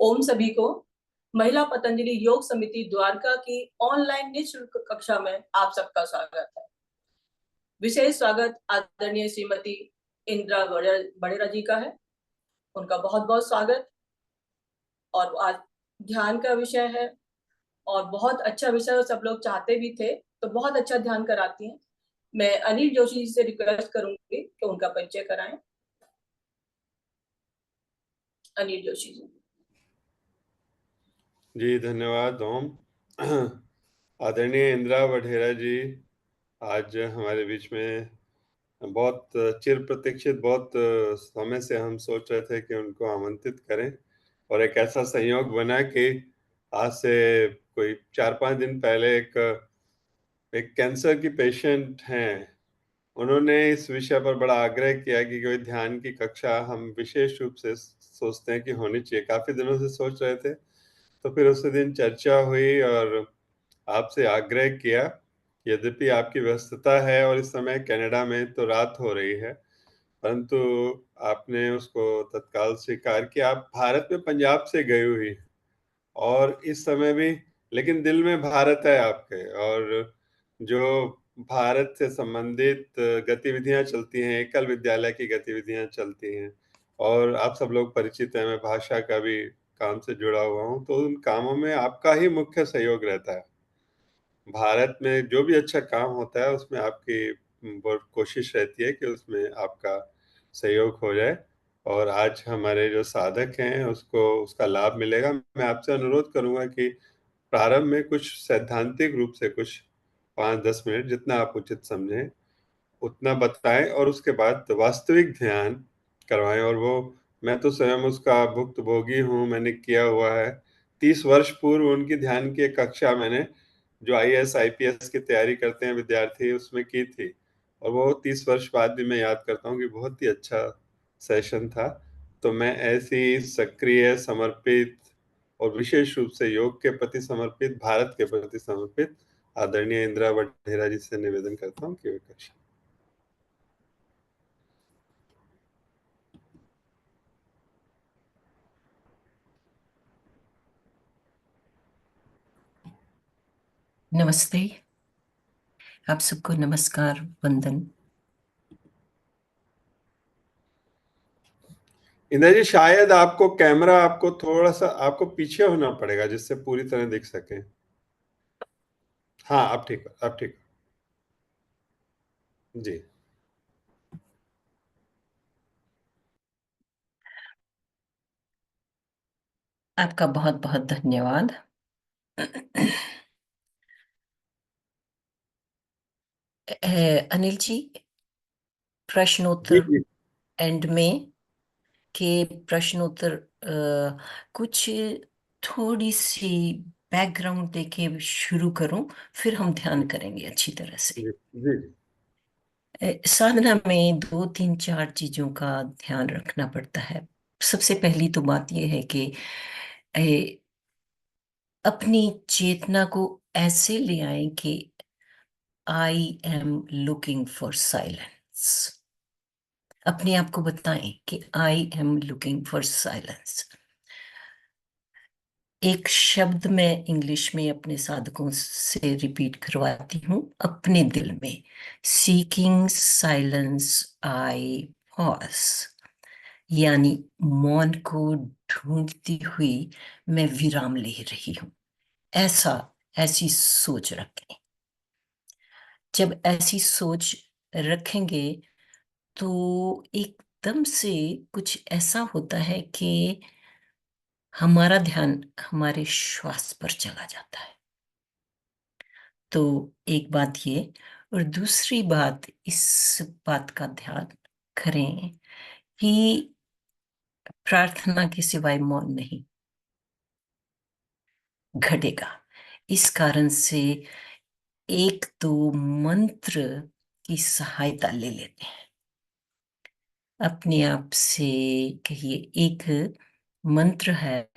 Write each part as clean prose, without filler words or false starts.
ओम सभी को महिला पतंजलि योग समिति द्वारका की ऑनलाइन निःशुल्क कक्षा में आप सबका स्वागत है। विशेष स्वागत आदरणीय श्रीमती इंदिरा वडेरा जी का है। उनका बहुत बहुत स्वागत। और आज ध्यान का विषय है और बहुत अच्छा विषय सब लोग चाहते भी थे, तो बहुत अच्छा ध्यान कराती हैं। मैं अनिल जोशी जी से रिक्वेस्ट करूंगी कि उनका परिचय कराएं। अनिल जोशी जी। जी धन्यवाद ओम। आदरणीय इंदिरा वढेरा जी आज हमारे बीच में बहुत चिर प्रतीक्षित, बहुत समय से हम सोच रहे थे कि उनको आमंत्रित करें और एक ऐसा संयोग बना कि आज से कोई 4-5 दिन पहले एक कैंसर की पेशेंट हैं, उन्होंने इस विषय पर बड़ा आग्रह किया कि कोई ध्यान की कक्षा हम विशेष रूप से सोचते हैं कि होनी चाहिए। काफी दिनों से सोच रहे थे, तो फिर उसी दिन चर्चा हुई और आपसे आग्रह किया। यद्यपि आपकी व्यस्तता है और इस समय कनाडा में तो रात हो रही है, परंतु आपने उसको तत्काल स्वीकार किया। आप भारत में पंजाब से गई हुई और इस समय भी, लेकिन दिल में भारत है आपके। और जो भारत से संबंधित गतिविधियां चलती हैं, एकल विद्यालय की गतिविधियां चलती हैं, और आप सब लोग परिचित हैं, मैं भाषा का भी काम से जुड़ा हुआ हूं, तो उन कामों में आपका ही मुख्य सहयोग रहता है। भारत में जो भी अच्छा काम होता है उसमें आपकी बहुत कोशिश रहती है कि उसमें आपका सहयोग हो जाए, और आज हमारे जो साधक हैं उसको उसका लाभ मिलेगा। मैं आपसे अनुरोध करूंगा कि प्रारंभ में कुछ सैद्धांतिक रूप से कुछ 5-10 मिनट जितना आप उचित समझें उतना बताएं, और उसके बाद वास्तविक ध्यान करवाएं। और वो, मैं तो स्वयं उसका भुक्तभोगी हूँ, मैंने किया हुआ है। 30 वर्ष पूर्व उनकी ध्यान की एक कक्षा मैंने, जो आईएएस आईपीएस की तैयारी करते हैं विद्यार्थी, उसमें की थी, और वो 30 वर्ष बाद भी मैं याद करता हूँ कि बहुत ही अच्छा सेशन था। तो मैं ऐसी सक्रिय, समर्पित और विशेष रूप से योग के प्रति समर्पित, भारत के प्रति समर्पित आदरणीय इंदिरा वढेरा जी से निवेदन करता हूँ कि वे कक्षा। नमस्ते, आप सबको नमस्कार, वंदन। इंदिरा जी, शायद आपको कैमरा, आपको थोड़ा सा आपको पीछे होना पड़ेगा जिससे पूरी तरह दिख सके। हाँ, अब ठीक है, अब ठीक है जी। आपका बहुत बहुत धन्यवाद। अनिल जी, जी प्रश्नोत्तर जी एंड में के प्रश्नोत्तर कुछ थोड़ी सी बैकग्राउंड देके शुरू करूं, फिर हम ध्यान करेंगे अच्छी तरह से। जी जी साधना में 2-3-4 चीजों का ध्यान रखना पड़ता है। सबसे पहली तो बात यह है कि अपनी चेतना को ऐसे ले आए कि I am looking for silence. अपने आप को बताएं कि I am looking for silence. एक शब्द मैं इंग्लिश में अपने साधकों से रिपीट करवाती हूँ अपने दिल में। सीकिंग साइलेंस आई पॉज, यानी मौन को ढूंढती हुई मैं विराम ले रही हूँ। ऐसी सोच रखें। जब ऐसी सोच रखेंगे तो एकदम से कुछ ऐसा होता है कि हमारा ध्यान हमारे श्वास पर चला जाता है। तो एक बात ये, और दूसरी बात, इस बात का ध्यान करें कि प्रार्थना के सिवाय मौन नहीं घटेगा। इस कारण से एक दो मंत्र की सहायता ले लेते हैं। अपने आप से कहिए, एक मंत्र है,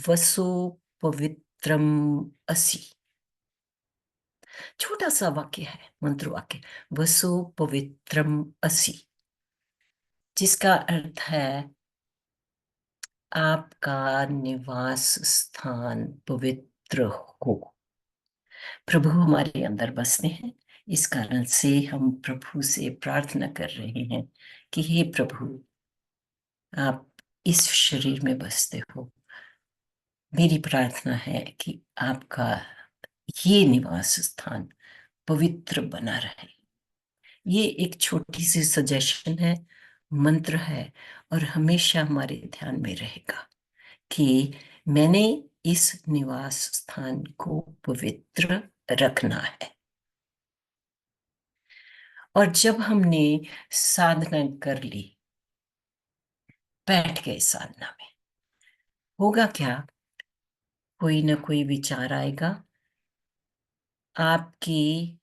वसु पवित्रम असि। छोटा सा वाक्य है, मंत्र वाक्य, वसु पवित्रम असि, जिसका अर्थ है आपका निवास स्थान पवित्र हो। प्रभु हमारे अंदर बसते हैं, इस कारण से हम प्रभु से प्रार्थना कर रहे हैं कि हे प्रभु, आप इस शरीर में बसते हो। मेरी प्रार्थना है कि आपका ये निवास स्थान पवित्र बना रहे। ये एक छोटी सी सजेशन है, मंत्र है, और हमेशा हमारे ध्यान में रहेगा कि मैंने इस निवास स्थान को पवित्र रखना है। और जब हमने साधना कर ली, बैठ गए साधना में, होगा क्या? कोई ना कोई विचार आएगा, आपकी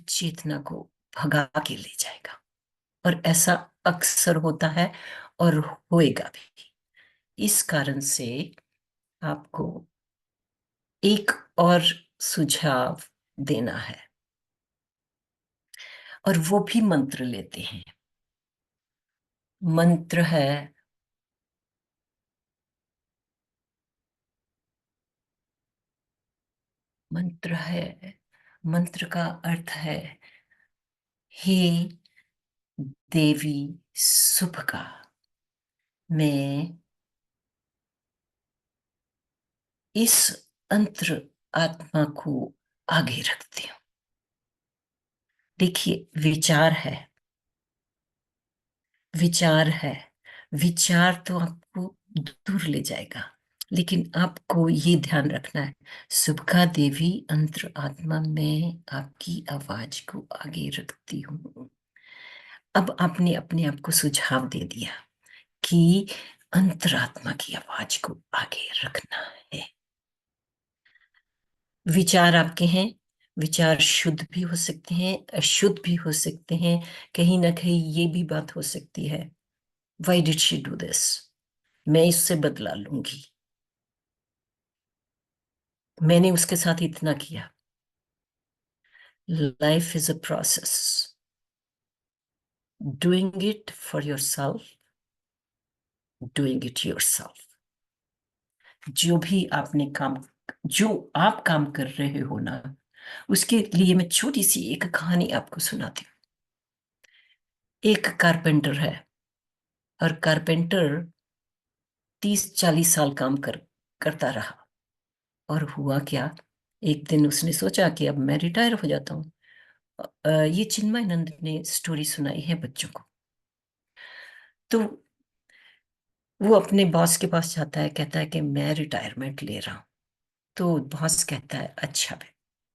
चेतना को भगा के ले जाएगा। और ऐसा अक्सर होता है और होएगा भी। इस कारण से आपको एक और सुझाव देना है, और वो भी मंत्र लेते हैं। मंत्र है मंत्र का अर्थ है, हे देवी सुभगा, मैं इस अंतर आत्मा को आगे रखती हूं। देखिए, विचार तो आपको दूर ले जाएगा, लेकिन आपको ये ध्यान रखना है, सुभगा देवी अंतर आत्मा में आपकी आवाज को आगे रखती हूँ। अब आपने अपने आप को सुझाव दे दिया कि अंतरात्मा की आवाज को आगे रखना है। विचार आपके हैं, विचार शुद्ध भी हो सकते हैं, अशुद्ध भी हो सकते हैं। कहीं ना कहीं ये भी बात हो सकती है, Why did she do this? मैं इससे बदला लूंगी, मैंने उसके साथ इतना किया। Life is a process, doing it for your self, doing it your self. जो आप काम कर रहे हो ना, उसके लिए मैं छोटी सी एक कहानी आपको सुनाती हूँ। एक कारपेंटर है, और कारपेंटर 30-40 साल काम करता रहा। और हुआ क्या, एक दिन उसने सोचा कि अब मैं रिटायर हो जाता हूँ। ये चिन्मयानंद ने स्टोरी सुनाई है बच्चों को। तो वो अपने बॉस के पास जाता है, कहता है कि मैं रिटायरमेंट ले रहा हूँ। तो बॉस कहता है, अच्छा भाई,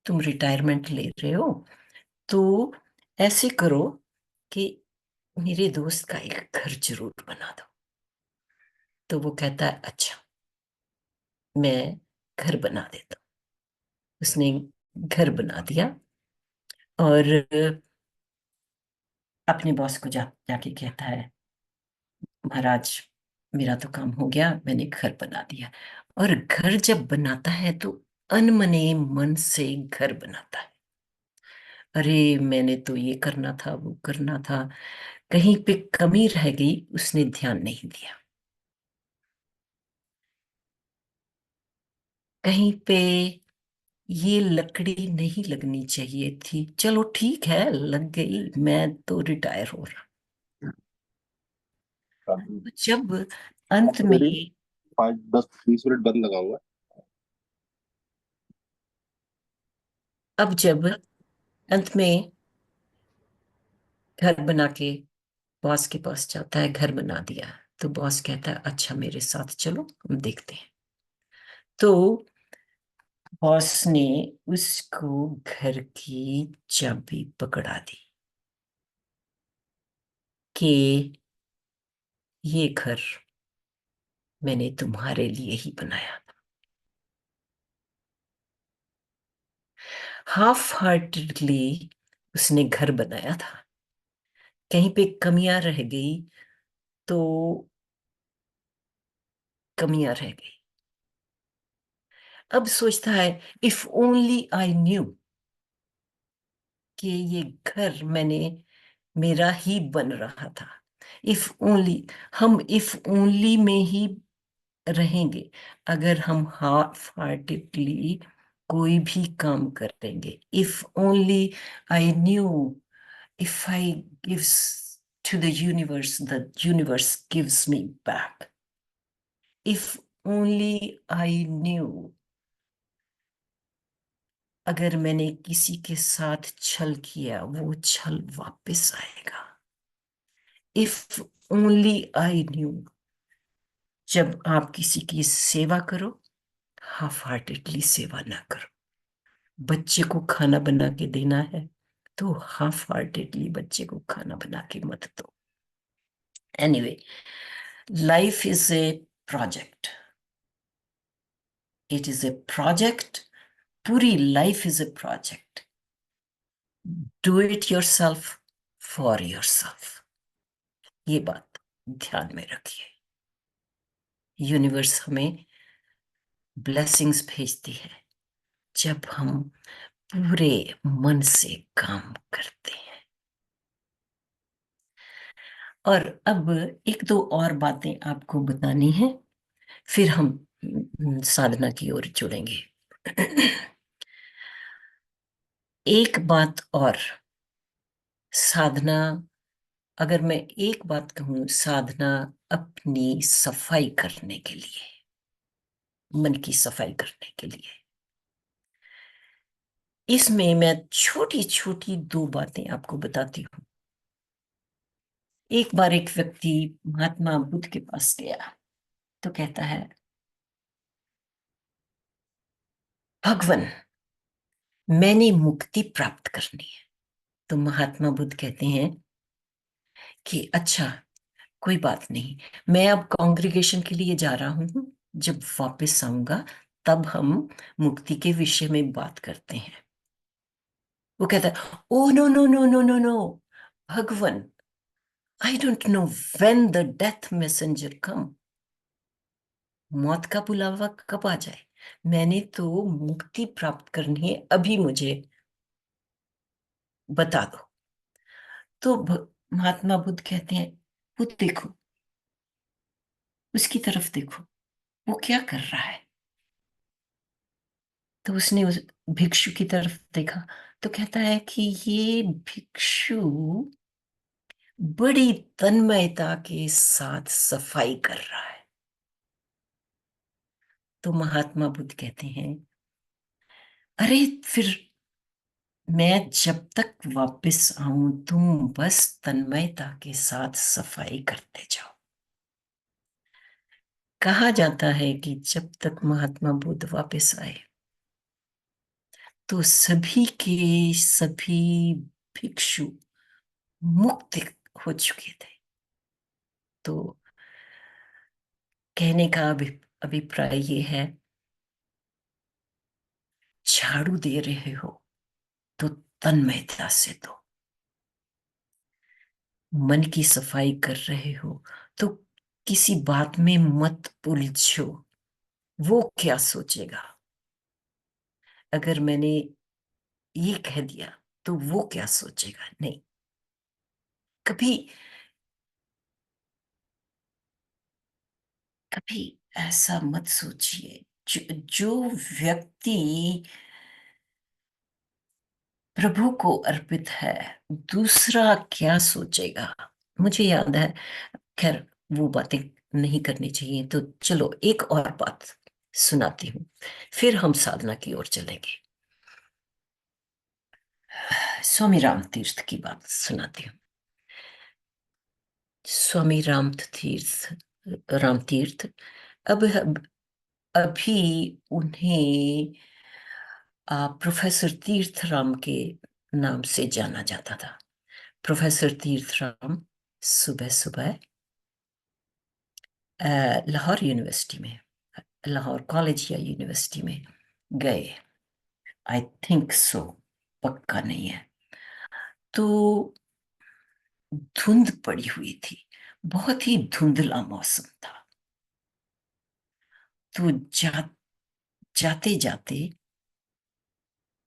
तुम रिटायरमेंट ले रहे हो तो ऐसे करो कि मेरे दोस्त का एक घर जरूर बना दो। तो वो कहता है, अच्छा, मैं घर बना देता हूँ। उसने घर बना दिया, और अपने बॉस को जाके कहता है, महाराज, मेरा तो काम हो गया, मैंने घर बना दिया। और घर जब बनाता है तो अनमने मन से घर बनाता है। अरे, मैंने तो ये करना था, वो करना था, कहीं पे कमी रह गई, उसने ध्यान नहीं दिया। कहीं पे ये लकड़ी नहीं लगनी चाहिए थी, चलो ठीक है, लग गई, मैं तो रिटायर हो रहा। जब अंत में, मेरी 5-10-20 मिनट बंद लगा हुआ है। अब जब अंत में घर बना के बॉस के पास जाता है, घर बना दिया, तो बॉस कहता है, अच्छा, मेरे साथ चलो, हम देखते हैं। तो बॉस ने उसको घर की चाबी पकड़ा दी कि ये घर मैंने तुम्हारे लिए ही बनाया था। हाफ हार्टेडली उसने घर बनाया था, कहीं पे कमियां रह गई तो कमियां रह गई। अब सोचता है, इफ ओनली आई न्यू कि ये घर मेरा ही बन रहा था, इफ ओनली, हम इफ ओनली में ही रहेंगे। अगर हम हाफ हार्टेडली कोई भी काम करेंगे, if only I knew, if I gives to the universe, the universe gives me back. If only I knew, अगर मैंने किसी के साथ छल किया, वो छल वापस आएगा। इफ ओनली आई न्यू, जब आप किसी की सेवा करो, हाफ हार्टेडली सेवा ना करो। बच्चे को खाना बना के देना है तो हाफ हार्टेडली बच्चे को खाना बना के मत दो। Anyway, life is a project, it is a project, पूरी life is a project. Do it yourself for yourself, ये बात ध्यान में रखिए। यूनिवर्स हमें ब्लेसिंग्स भेजती है जब हम पूरे मन से काम करते हैं। और अब एक दो और बातें आपको बतानी है, फिर हम साधना की ओर जुड़ेंगे। एक बात और, साधना, अगर मैं एक बात कहूं, साधना अपनी सफाई करने के लिए, मन की सफाई करने के लिए। इसमें मैं छोटी छोटी दो बातें आपको बताती हूं। एक बार एक व्यक्ति महात्मा बुद्ध के पास गया तो कहता है, भगवान, मैंने मुक्ति प्राप्त करनी है। तो महात्मा बुद्ध कहते हैं कि अच्छा, कोई बात नहीं, मैं अब कांग्रेगेशन के लिए जा रहा हूं, जब वापस आऊंगा तब हम मुक्ति के विषय में बात करते हैं। वो कहता है, oh no no no no no no भगवान, I don't know when the death messenger come, मौत का बुलावा कब आ जाए, मैंने तो मुक्ति प्राप्त करनी है, अभी मुझे बता दो। तो महात्मा बुद्ध कहते हैं, बुद्ध देखो, उसकी तरफ देखो, वो क्या कर रहा है। तो उसने उस भिक्षु की तरफ देखा तो कहता है कि ये भिक्षु बड़ी तन्मयता के साथ सफाई कर रहा है। तो महात्मा बुद्ध कहते हैं, अरे फिर मैं जब तक वापस आऊं तुम बस तन्मयता के साथ सफाई करते जाओ। कहा जाता है कि जब तक महात्मा बुद्ध वापस आए तो सभी के सभी भिक्षु मुक्त हो चुके थे। तो कहने का अभिप्राय ये है, झाड़ू दे रहे हो तो तन्मयता से दो, मन की सफाई कर रहे हो तो किसी बात में मत उलझो, वो क्या सोचेगा, अगर मैंने ये कह दिया तो वो क्या सोचेगा, नहीं। कभी कभी ऐसा मत सोचिए। जो व्यक्ति प्रभु को अर्पित है, दूसरा क्या सोचेगा, मुझे याद है, खैर वो बातें नहीं करनी चाहिए। तो चलो एक और बात सुनाती हूँ, फिर हम साधना की ओर चलेंगे। स्वामी राम तीर्थ की बात सुनाती हूँ। स्वामी राम तीर्थ अब अभी उन्हें प्रोफेसर तीर्थराम के नाम से जाना जाता था। प्रोफेसर तीर्थराम सुबह सुबह लाहौर यूनिवर्सिटी में, लाहौर कॉलेज या यूनिवर्सिटी में गए, आई थिंक सो, पक्का नहीं है। तो धुंध पड़ी हुई थी, बहुत ही धुंधला मौसम था। तो जाते जाते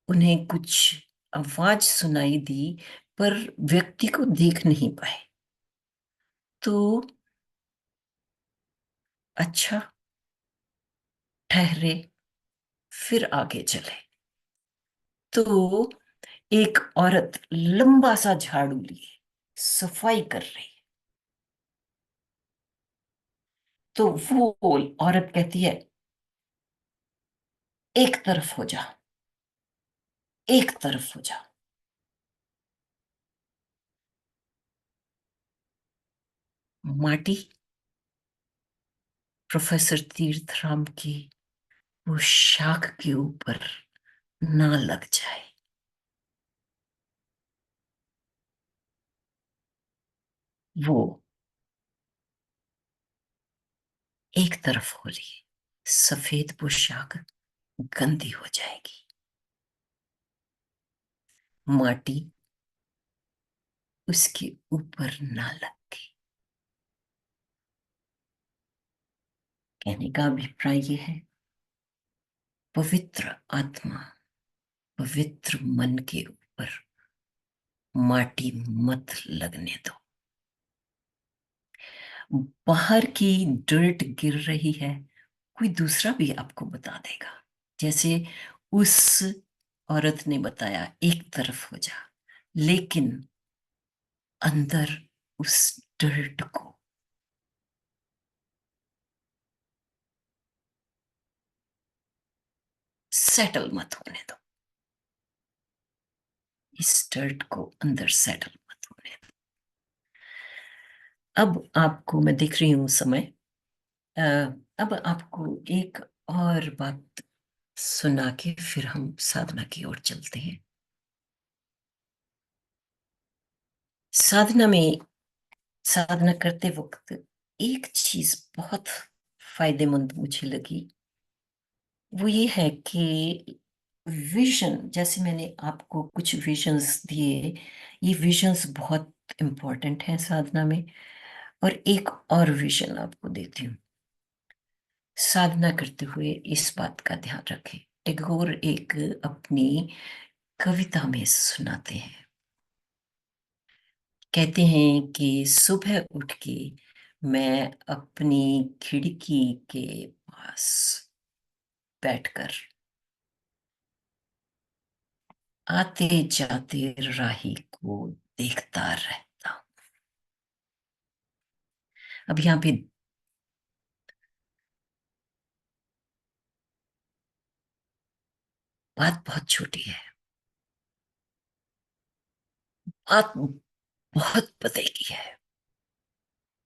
उन्हें कुछ आवाज सुनाई दी, पर व्यक्ति को देख नहीं पाए। तो अच्छा, ठहरे, फिर आगे चले। तो एक औरत लंबा सा झाड़ू लिए सफाई कर रही है। तो वो औरत कहती है, एक तरफ हो जा, एक तरफ हो जा। माटी प्रोफेसर तीर्थराम की पोशाक के ऊपर ना लग जाए। वो एक तरफ हो रही है, सफेद पोशाक गंदी हो जाएगी। माटी उसके ऊपर ना लगे। कहने का अभिप्राय यह है, पवित्र आत्मा, पवित्र मन के ऊपर माटी मत लगने दो। बाहर की डर्ट गिर रही है, कोई दूसरा भी आपको बता देगा। जैसे उस औरत ने बताया, एक तरफ हो जा, लेकिन अंदर उस डर्ट को सेटल मत होने दो। इस डर्ट को अंदर सेटल मत होने दो। अब आपको मैं दिख रही हूं समय। अब आपको एक और बात सुना के फिर हम साधना की ओर चलते हैं। साधना करते वक्त एक चीज बहुत फायदेमंद मुझे लगी, वो ये है कि विजन, जैसे मैंने आपको कुछ विजन्स दिए, ये विजन्स बहुत इंपॉर्टेंट हैं साधना में। और एक और विजन आपको देती हूँ। साधना करते हुए इस बात का ध्यान रखें। टैगोर एक अपनी कविता में सुनाते हैं, कहते हैं कि सुबह उठ के मैं अपनी खिड़की के पास बैठकर आते जाते राही को देखता रहता हूं। अब यहां पे बात बहुत छोटी है, बात बहुत पते की है।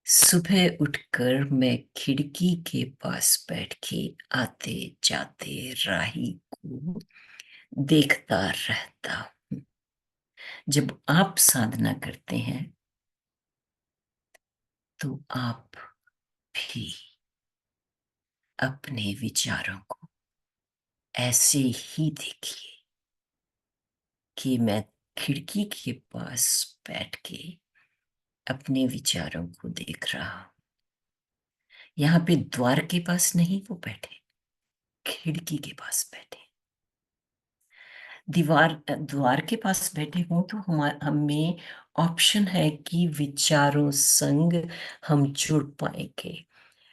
सुबह उठकर मैं खिड़की के पास बैठ के आते जाते राही को देखता रहता हूं। जब आप साधना करते हैं तो आप भी अपने विचारों को ऐसे ही देखिए कि मैं खिड़की के पास बैठ के अपने विचारों को देख रहा हूं। यहां पे द्वार के पास नहीं वो बैठे, खिड़की के पास बैठे। द्वार के पास बैठे हों तो हमें ऑप्शन है कि विचारों संग हम जुड़ पाएंगे।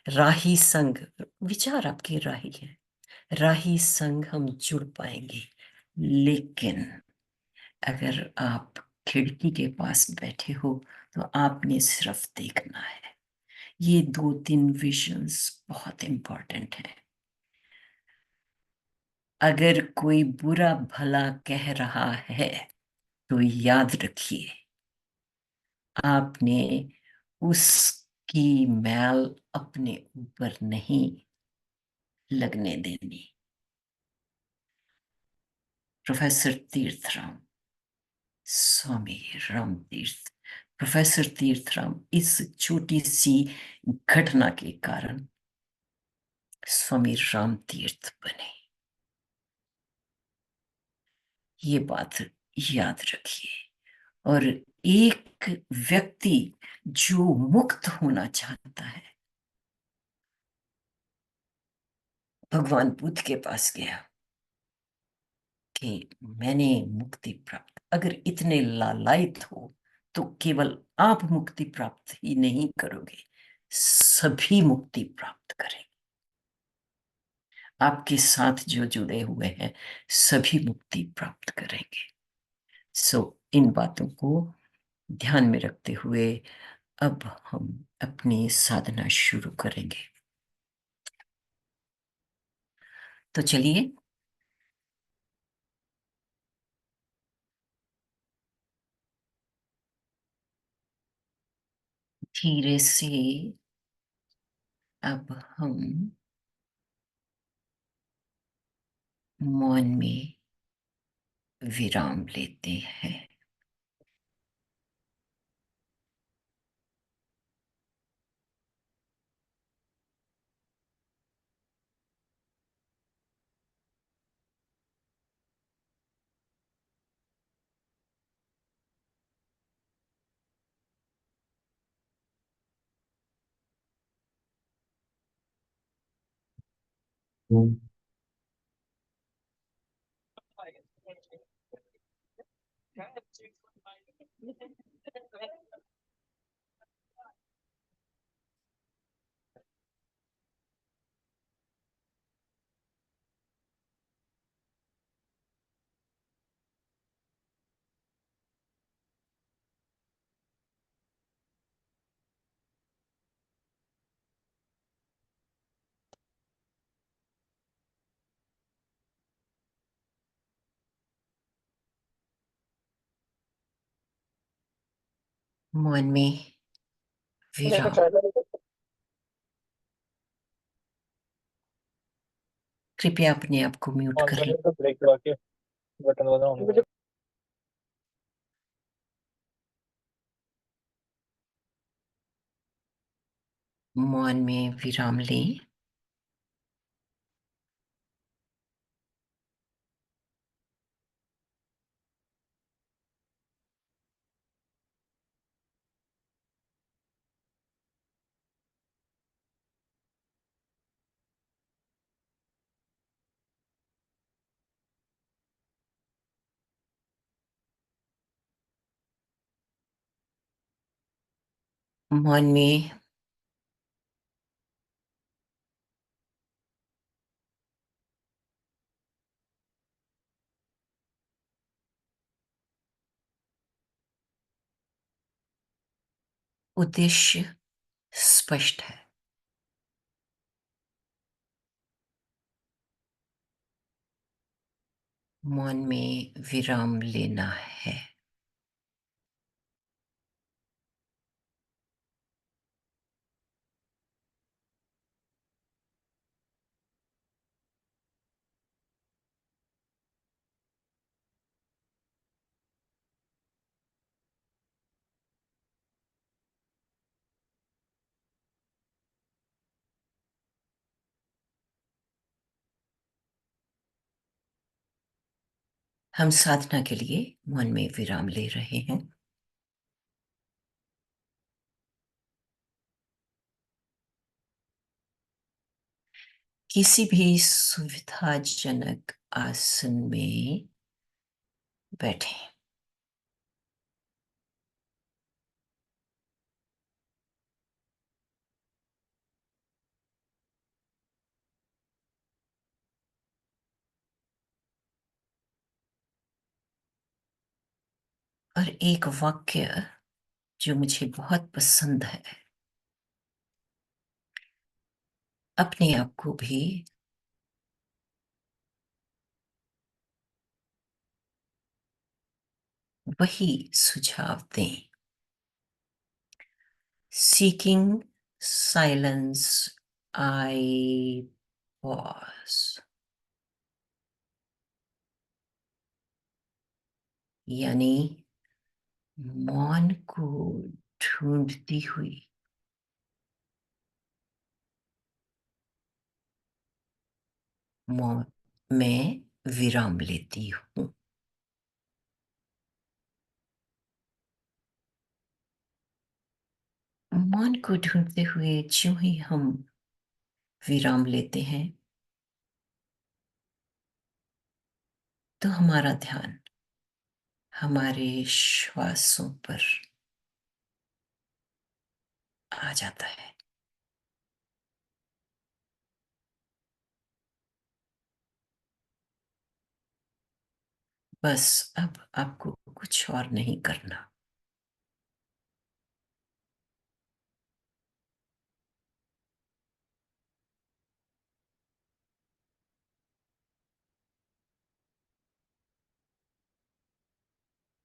राही संग, विचार आपके राही है, राही संग हम जुड़ पाएंगे। लेकिन अगर आप खिड़की के पास बैठे हो तो आपने सिर्फ देखना है। ये 2-3 विजन्स बहुत इंपॉर्टेंट है। अगर कोई बुरा भला कह रहा है तो याद रखिए, आपने उसकी मैल अपने ऊपर नहीं लगने देनी। प्रोफेसर तीर्थराम, स्वामी राम तीर्थ, प्रोफेसर तीर्थराम इस छोटी सी घटना के कारण स्वामी राम तीर्थ बने। ये बात याद रखिए। और एक व्यक्ति जो मुक्त होना चाहता है, भगवान बुद्ध के पास गया कि मैंने मुक्ति प्राप्त। अगर इतने लालायित हो तो केवल आप मुक्ति प्राप्त ही नहीं करोगे, सभी मुक्ति प्राप्त करेंगे। आपके साथ जो जुड़े हुए हैं सभी मुक्ति प्राप्त करेंगे। इन बातों को ध्यान में रखते हुए अब हम अपनी साधना शुरू करेंगे। तो चलिए, धीरे से अब हम मौन में विराम लेते हैं। मौन में विराम। कृपया अपने आप को म्यूट कर लें। ब्रेक दबा के बटन दबाना। मौन में विराम लें। मौन में उद्देश्य स्पष्ट है। मौन में विराम लेना है। हम साधना के लिए मौन में विराम ले रहे हैं। किसी भी सुविधाजनक आसन में बैठें। और एक वाक्य जो मुझे बहुत पसंद है, अपने आप को भी वही सुझाव दें। Seeking silence, I pause. यानी मौन को ढूंढती हुई मौन में विराम लेती हूँ। मौन को ढूंढते हुए जो ही हम विराम लेते हैं तो हमारा ध्यान हमारे श्वासों पर आ जाता है। बस अब आपको कुछ और नहीं करना।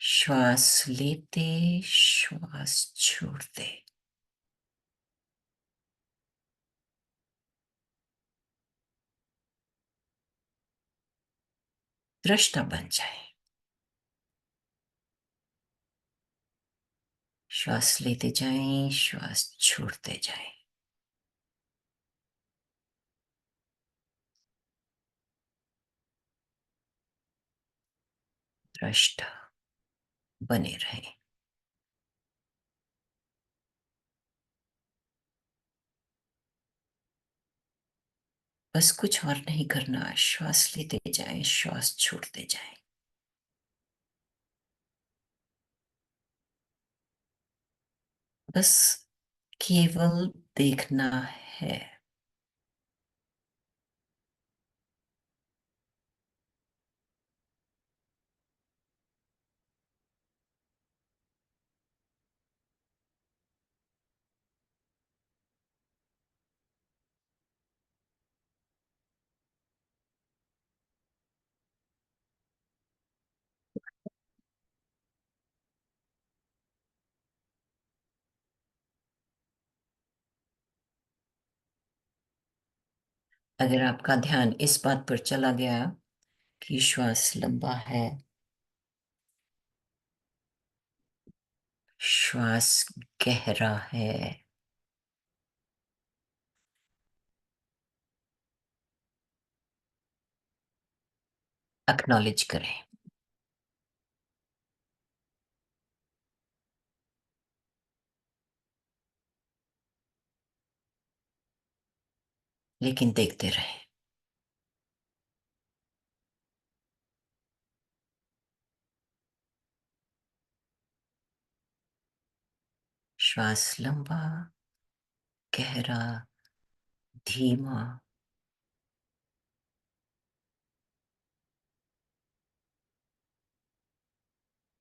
श्वास लेते, श्वास छोड़ते, दृष्टा बन जाए। श्वास लेते जाएं, श्वास छोड़ते जाएं। दृष्टा बने रहें। बस कुछ और नहीं करना, श्वास लेते जाएं, श्वास छोड़ते जाएं। बस केवल देखना है। अगर आपका ध्यान इस बात पर चला गया कि श्वास लंबा है, श्वास गहरा है, एक्नॉलेज करें। लेकिन देखते रहें। श्वास लंबा, गहरा, धीमा।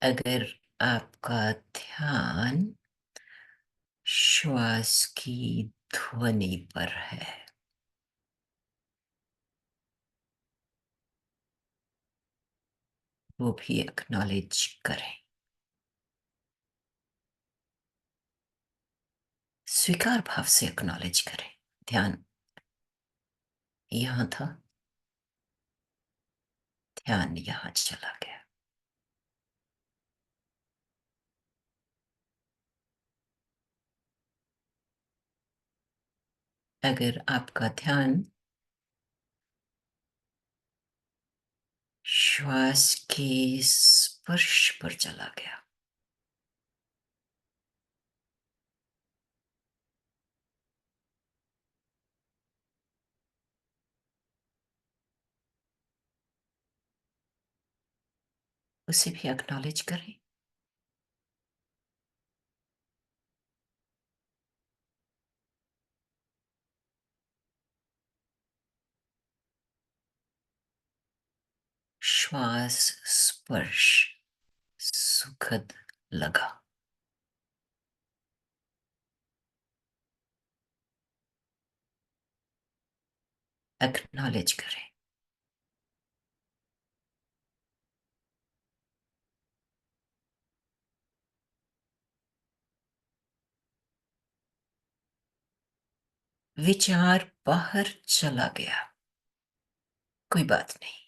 अगर आपका ध्यान श्वास की ध्वनि पर है, वो भी एक्नॉलेज करें। स्वीकार भाव से एक्नॉलेज करें। ध्यान यहां था, ध्यान यहां चला गया। अगर आपका ध्यान श्वास के स्पर्श पर चला गया, उसे भी एक्नॉलेज करें। श्वास स्पर्श सुखद लगा। एक्नॉलेज करें। विचार बाहर चला गया, कोई बात नहीं।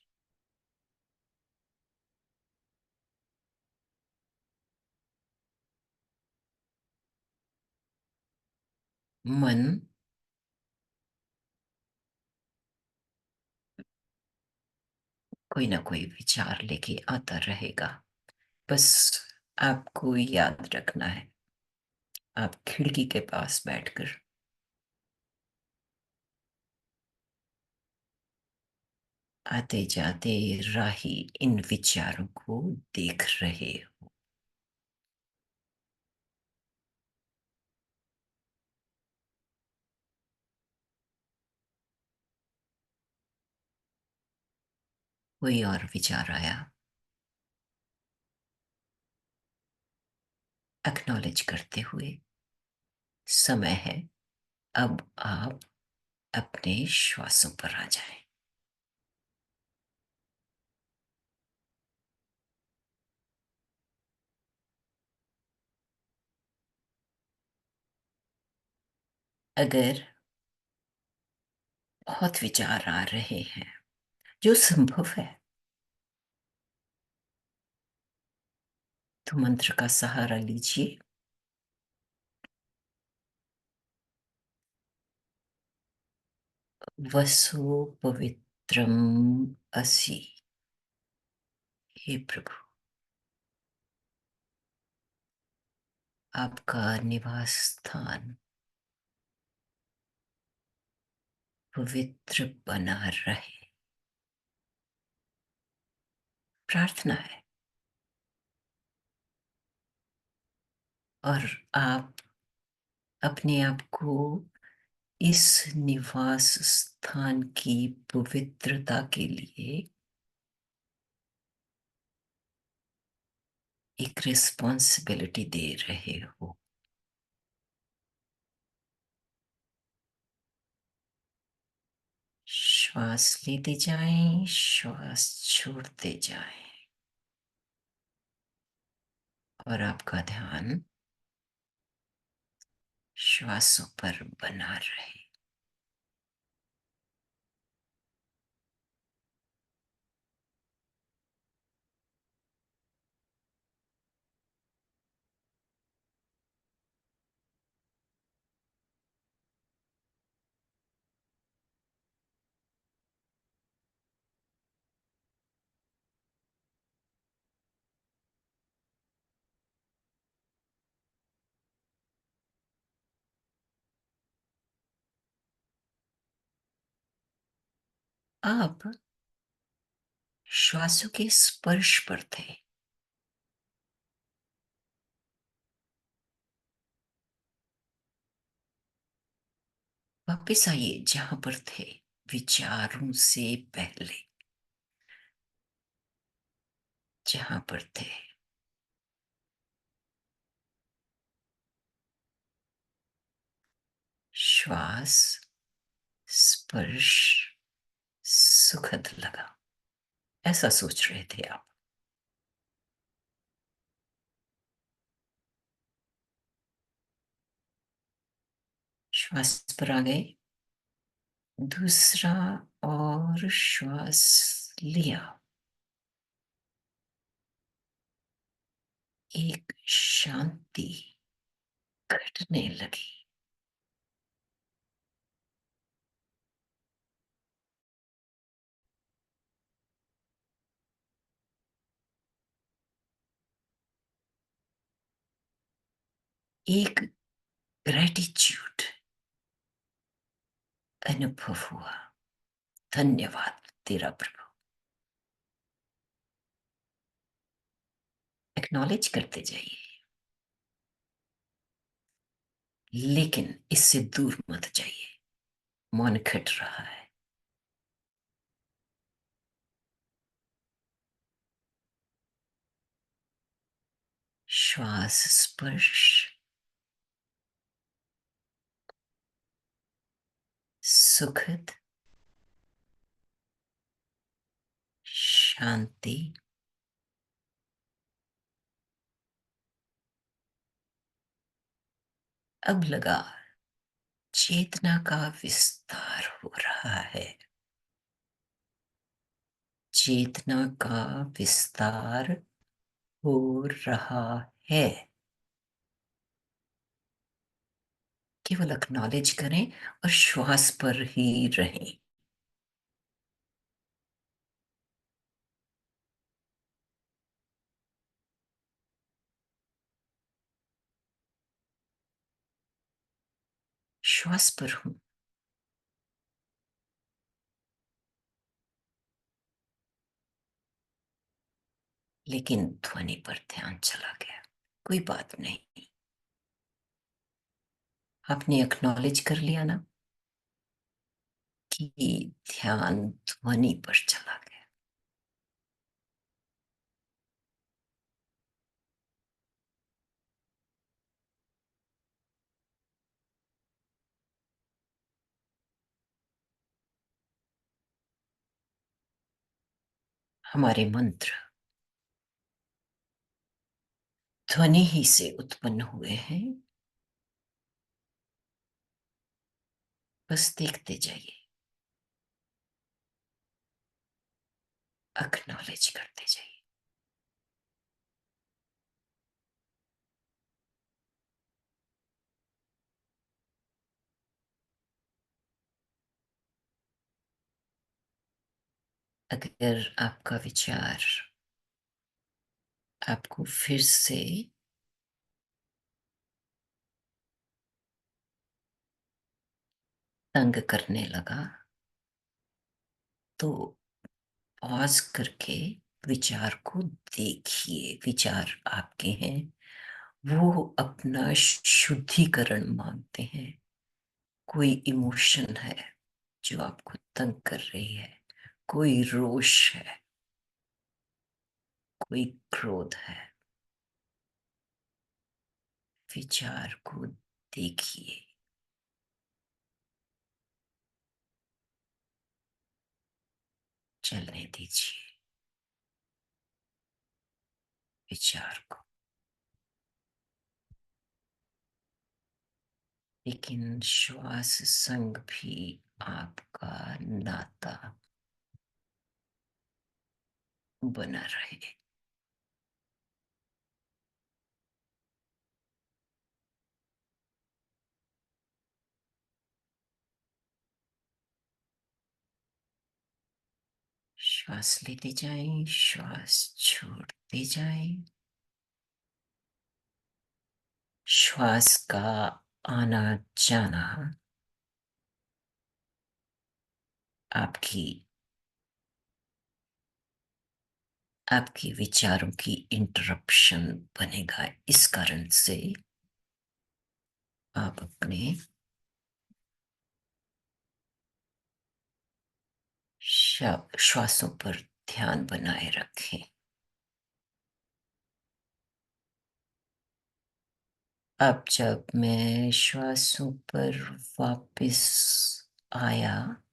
मन कोई ना कोई विचार लेके आता रहेगा। बस आपको याद रखना है, आप खिड़की के पास बैठकर आते जाते राही इन विचारों को देख रहे हो। कोई और विचार आया? एक्नॉलेज करते हुए समय है, अब आप अपने श्वासों पर आ जाएं। अगर बहुत विचार आ रहे हैं, जो संभव है, तो मंत्र का सहारा लीजिए। वसु पवित्रम असि। हे प्रभु, आपका निवास स्थान पवित्र बना रहे। प्रार्थना है, और आप अपने आप को इस निवास स्थान की पवित्रता के लिए एक रिस्पॉन्सिबिलिटी दे रहे हो। श्वास लेते जाएं, श्वास छोड़ते जाएं, और आपका ध्यान श्वासों पर बना रहे। आप श्वासों के स्पर्श पर थे। वापस आइए जहां पर थे, विचारों से पहले, जहां पर थे। श्वास स्पर्श सुखद लगा, ऐसा सोच रहे थे आप। श्वास पर आ गए। दूसरा और श्वास लिया। एक शांति घटने लगी। एक ग्रेटिट्यूड अनुभव हुआ। धन्यवाद तेरा प्रभु। एक्नॉलेज करते जाइए, लेकिन इससे दूर मत जाइए। मन खट रहा है। श्वास स्पर्श सुखद शांति। अब लगा चेतना का विस्तार हो रहा है। चेतना का विस्तार हो रहा है। केवल एक्नॉलेज करें और श्वास पर ही रहें। श्वास पर हूं, लेकिन ध्वनि पर ध्यान चला गया। कोई बात नहीं, आपने एक्नॉलेज कर लिया ना कि ध्यान ध्वनि पर चला गया। हमारे मंत्र ध्वनि ही से उत्पन्न हुए हैं। बस देखते जाइए, एक्नॉलेज करते जाइए। अगर आपका विचार आपको फिर से तंग करने लगा, तो पॉज करके विचार को देखिए। विचार आपके हैं, वो अपना शुद्धिकरण मांगते हैं। कोई इमोशन है जो आपको तंग कर रही है, कोई रोष है, कोई क्रोध है। विचार को देखिए, चलने दीजिए विचार को। लेकिन श्वास संग भी आपका नाता बना रहे। श्वास लेते जाएं, श्वास छोड़ते जाएं। श्वास का आना जाना आपके विचारों की इंटरप्शन बनेगा। इस कारण से आप अपने श्वासों पर ध्यान बनाए रखें। अब जब मैं श्वासों पर वापस आया,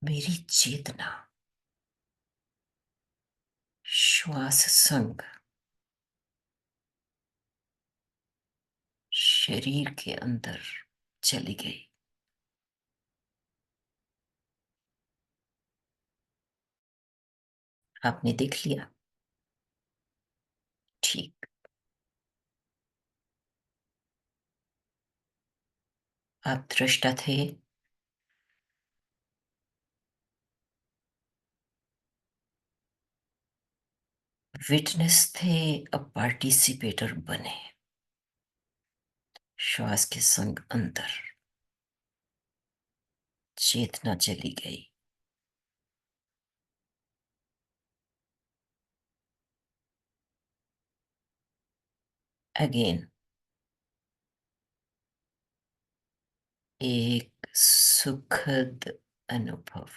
मेरी चेतना श्वास संग शरीर के अंदर चली गई। आपने देख लिया? ठीक। आप दृष्टा थे, विटनेस थे, अब पार्टिसिपेटर बने। श्वास के संग अंदर चेतना चली गई। अगेन एक सुखद अनुभव।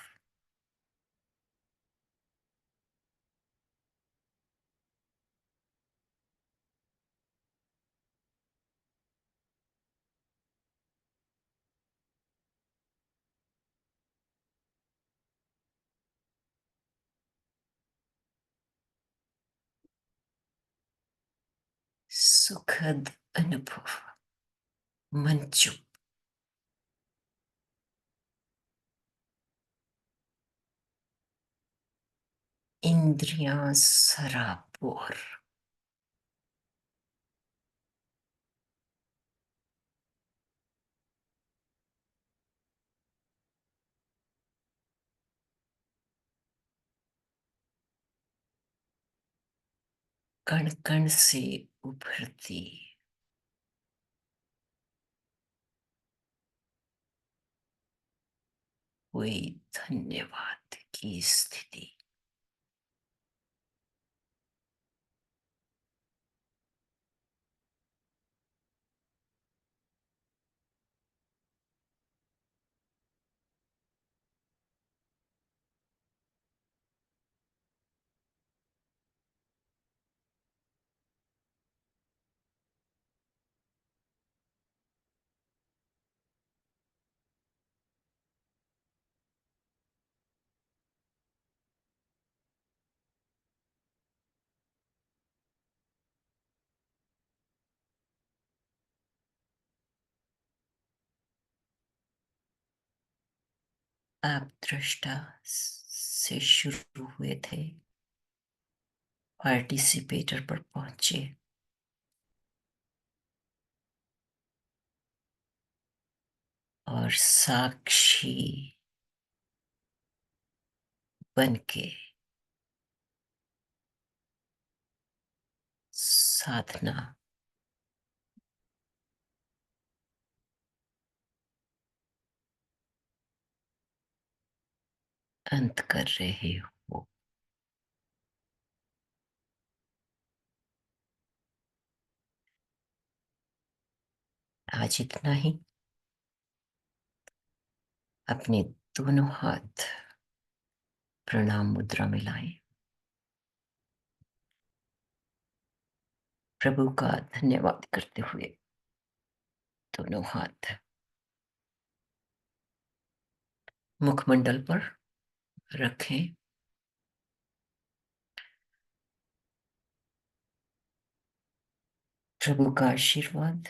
सुखद अनुभव। मन चुप। इंद्रियां सराबोर। कण कण से उभरती हुई धन्यवाद की स्थिति। आप दृष्टा से शुरू हुए थे, पार्टिसिपेटर पर पहुंचे, और साक्षी बनके साधना अंत कर रहे हो। आज इतना ही। अपने दोनों हाथ प्रणाम मुद्रा में लाएं। प्रभु का धन्यवाद करते हुए दोनों हाथ मुखमंडल पर रखें। प्रभु का आशीर्वाद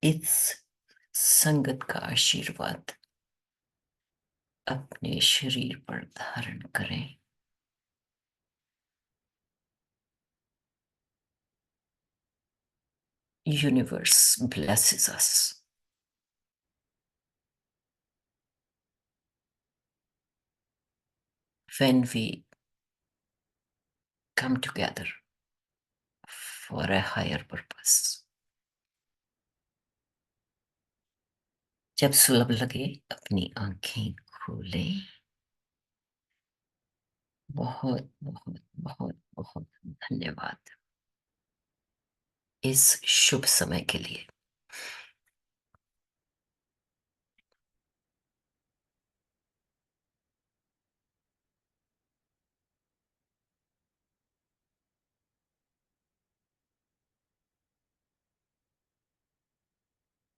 इस संगत का आशीर्वाद अपने शरीर पर धारण करें। Universe blesses us when we come together for a higher purpose. जब सुलभ लगे अपनी आंखें खोलें। बहुत बहुत बहुत बहुत धन्यवाद इस शुभ समय के लिए।